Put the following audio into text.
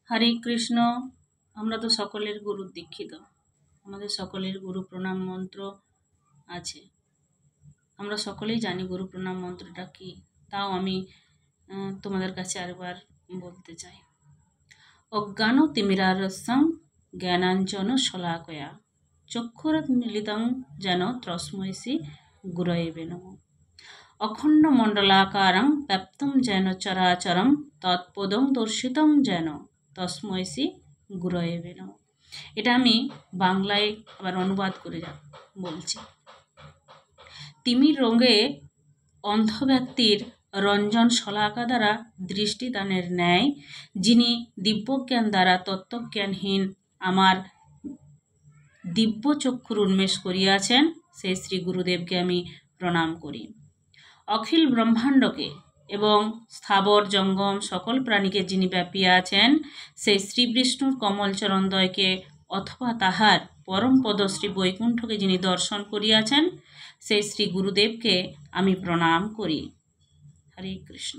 হরে কৃষ্ণ। আমরা তো সকলের গুরু দীক্ষিত, আমাদের সকলের গুরু প্রণাম মন্ত্র আছে। আমরা সকলেই জানি গুরু প্রণাম মন্ত্রটা কি, তাও আমি তোমাদের কাছে আরেকবার বলতে চাই। অজ্ঞান তিমিরারস্যং জ্ঞানাঞ্জন শলাকয়া চক্ষুরুন্মীলিতং যেন তস্मै শ্রী গুরবে নমঃ। অখণ্ড মণ্ডলাকারং ব্যাপ্তং যেন চরাচরং তৎপদং দর্শিতং যেন তস্मै শ্রী গুরবে নমঃ। এটা আমি বাংলায় আবার অনুবাদ করে বলছি। তিমির রোগে অন্ধ ব্যক্তির রঞ্জন শলাকা দ্বারা দৃষ্টিদানের ন্যায় যিনি দিব্যজ্ঞান দ্বারা তত্ত্বজ্ঞানহীন আমার দিব্য চক্ষুর উন্মেষ করিয়াছেন, সেই শ্রী গুরুদেবকে আমি প্রণাম করি। অখিল ব্রহ্মাণ্ডকে এবং স্থাবর জঙ্গম সকল প্রাণীকে যিনি ব্যাপিয়া আছেন, সেই শ্রী বিষ্ণুর কমল চরণদ্বয়কে অথবা তাহার পরম পদ শ্রী বৈকুণ্ঠকে যিনি দর্শন করিয়াছেন, সেই শ্রী গুরুদেবকে আমি প্রণাম করি। হরে কৃষ্ণ।